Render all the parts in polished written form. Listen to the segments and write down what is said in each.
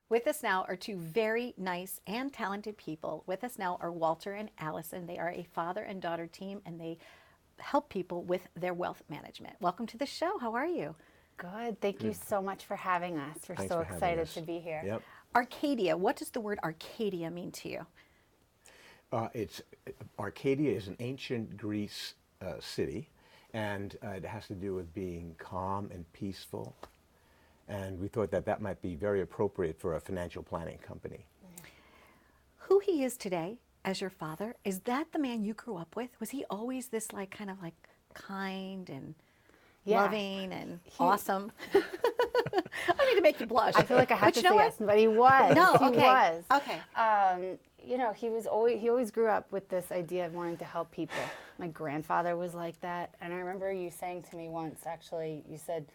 With us now are two very nice and talented people. With us now are Walter and Allison. They are a father and daughter team and they help people with their wealth management. Welcome to the show. How are you? Good. Thank you so much for having us. We're Thanks so for having excited us. to be here. Yep. Arcadia. What does the word Arcadia mean to you? It's Arcadia is an ancient Greece city, and it has to do with being calm and peaceful. And we thought that that might be very appropriate for a financial planning company. Who he is today as your father, is that the man you grew up with? Was he always this kind of kind and loving and awesome? I need to make you blush. I feel like I have But to you know say what? yes, but he was. No, he okay. was. Okay. He always grew up with this idea of wanting to help people. My grandfather was like that, and I remember you saying to me once, actually, you said,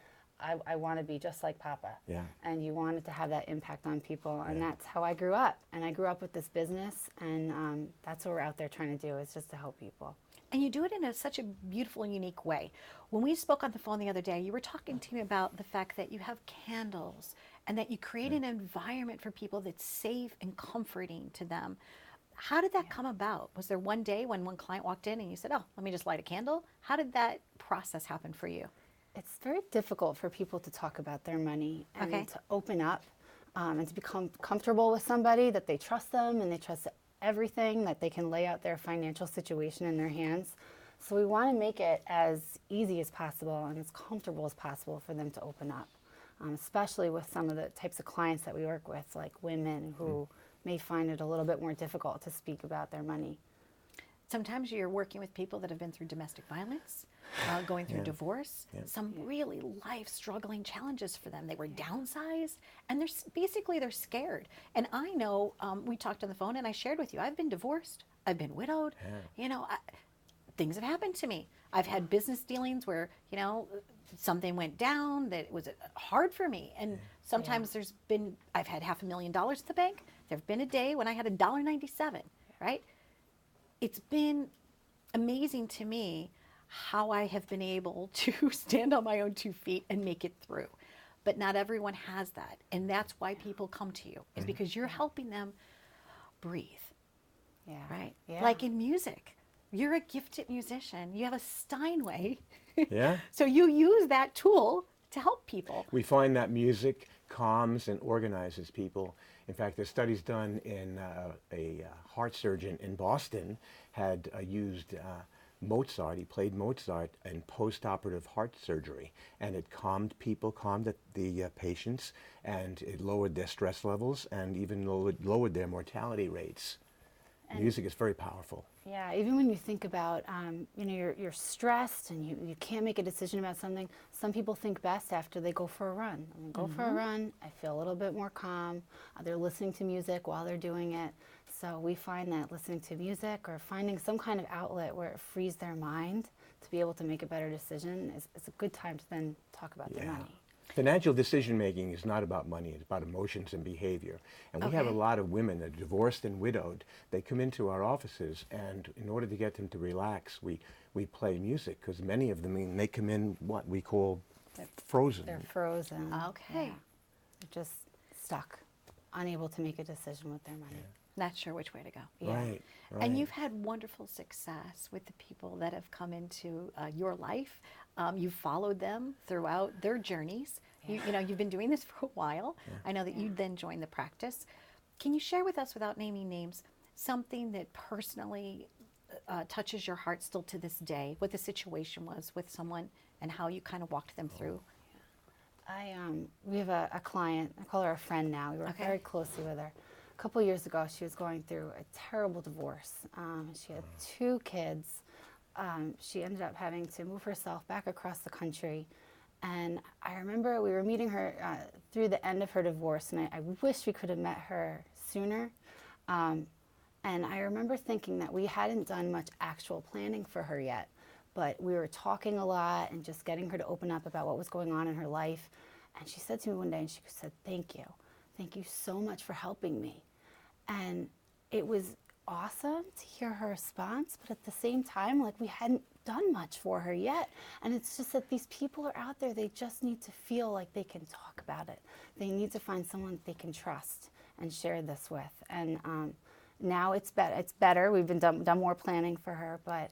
I want to be just like Papa. Yeah. And you wanted to have that impact on people, and that's how I grew up. And I grew up with this business, and that's what we're out there trying to do, is just to help people. And you do it in such a beautiful and unique way. When we spoke on the phone the other day, you were talking to me about the fact that you have candles and that you create an environment for people that's safe and comforting to them. How did that come about? Was there one day when one client walked in and you said, oh, let me just light a candle? How did that process happen for you? It's very difficult for people to talk about their money and to open up and to become comfortable with somebody that they trust them and they trust everything, that they can lay out their financial situation in their hands. So we want to make it as easy as possible and as comfortable as possible for them to open up, especially with some of the types of clients that we work with, like women who may find it a little bit more difficult to speak about their money. Sometimes you're working with people that have been through domestic violence, going through divorce, some really life-struggling challenges for them. They were downsized, and they're scared. And I know, we talked on the phone, and I shared with you, I've been divorced, I've been widowed. You know, things have happened to me. I've had business dealings where, something went down that was hard for me. And sometimes I've had $500,000 at the bank. There've been a day when I had $1.97, right? It's been amazing to me how I have been able to stand on my own 2 feet and make it through. But not everyone has that. And that's why people come to you, is because you're helping them breathe. Yeah. Right? Yeah. Like in music. You're a gifted musician. You have a Steinway. Yeah. So you use that tool to help people. We find that music calms and organizes people. In fact, there's studies done in a heart surgeon in Boston had used Mozart. He played Mozart in post-operative heart surgery, and it calmed people, calmed the patients, and it lowered their stress levels and even lowered their mortality rates. Music is very powerful. Yeah, even when you think about, you're stressed and you can't make a decision about something, some people think best after they go for a run. I'm gonna go for a run, I feel a little bit more calm. They're listening to music while they're doing it. So we find that listening to music or finding some kind of outlet where it frees their mind to be able to make a better decision is a good time to then talk about their money. Financial decision making is not about money, it's about emotions and behavior. And we have a lot of women that are divorced and widowed. They come into our offices, and in order to get them to relax, we play music, because many of them, they come in what we call frozen. They're frozen. Okay. Yeah. They're just stuck, unable to make a decision with their money. Not sure which way to go. Right, right. And you've had wonderful success with the people that have come into your life. You've followed them throughout their journeys. You've been doing this for a while. I know that you then joined the practice. Can you share with us, without naming names, something that personally touches your heart still to this day, what the situation was with someone and how you kind of walked them through? We have a client, I call her a friend now. We work very closely with her. A couple years ago, she was going through a terrible divorce. She had 2 kids. She ended up having to move herself back across the country. And I remember we were meeting her through the end of her divorce, and I wish we could have met her sooner. And I remember thinking that we hadn't done much actual planning for her yet, but we were talking a lot and just getting her to open up about what was going on in her life. And she said to me one day, and she said, thank you. Thank you so much for helping me. And it was awesome to hear her response, but at the same time, like, we hadn't done much for her yet. And it's just that these people are out there, they just need to feel like they can talk about it. They need to find someone they can trust and share this with. And now it's better. We've been done more planning for her, but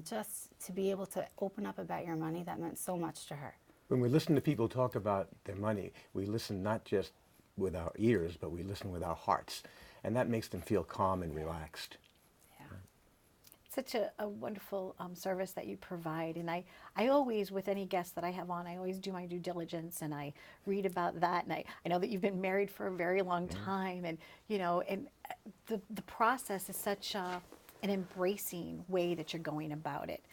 just to be able to open up about your money, that meant so much to her. When we listen to people talk about their money, we listen not just with our ears, but we listen with our hearts. And that makes them feel calm and relaxed. Such a wonderful service that you provide. And I always, with any guest that I have on, I always do my due diligence and I read about that. And I know that you've been married for a very long time. And, and the process is such an embracing way that you're going about it.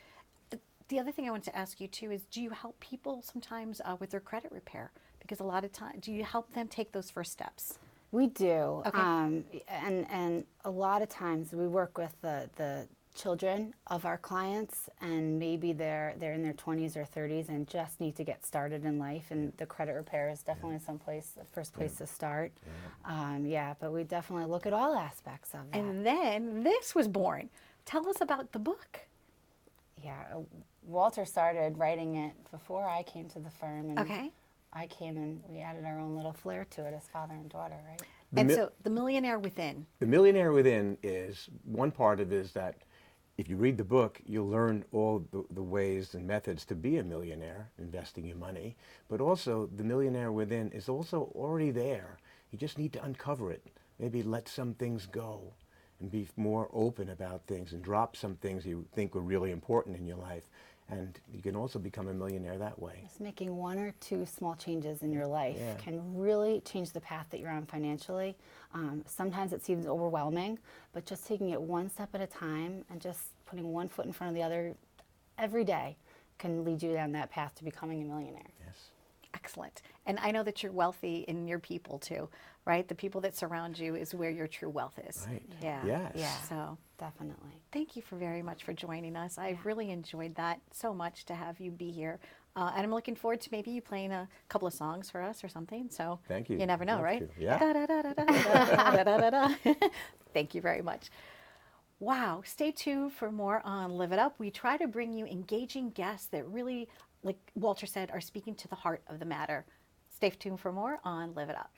The other thing I want to ask you too is, do you help people sometimes with their credit repair? Because a lot of times, do you help them take those first steps? We do. Okay. And a lot of times we work with the children of our clients, and maybe they're in their 20s or 30s and just need to get started in life, and the credit repair is definitely the first place to start. But we definitely look at all aspects of that. And then this was born. Tell us about the book. Yeah, Walter started writing it before I came to the firm, and Okay. I came and we added our own little flair to it as father and daughter, right? So The Millionaire Within. The Millionaire Within is, one part of it is that if you read the book, you'll learn all the ways and methods to be a millionaire, investing your money. But also, the millionaire within is also already there. You just need to uncover it. Maybe let some things go and be more open about things and drop some things you think were really important in your life. And you can also become a millionaire that way. Just making one or two small changes in your life can really change the path that you're on financially. Sometimes it seems overwhelming, but just taking it one step at a time and just putting one foot in front of the other every day can lead you down that path to becoming a millionaire. Yes. Excellent. And I know that you're wealthy in your people too, right? The people that surround you is where your true wealth is. Right. Yeah. Yes. Yeah. So Definitely. thank you very much for joining us. I've really enjoyed that so much to have you be here. And I'm looking forward to maybe you playing a couple of songs for us or something. So Thank you. You never know, Love right? to. Yeah. Da-da-da-da-da-da-da-da-da. Thank you very much. Wow. Stay tuned for more on Live It Up. We try to bring you engaging guests that really, like Walter said, are speaking to the heart of the matter. Stay tuned for more on Live It Up.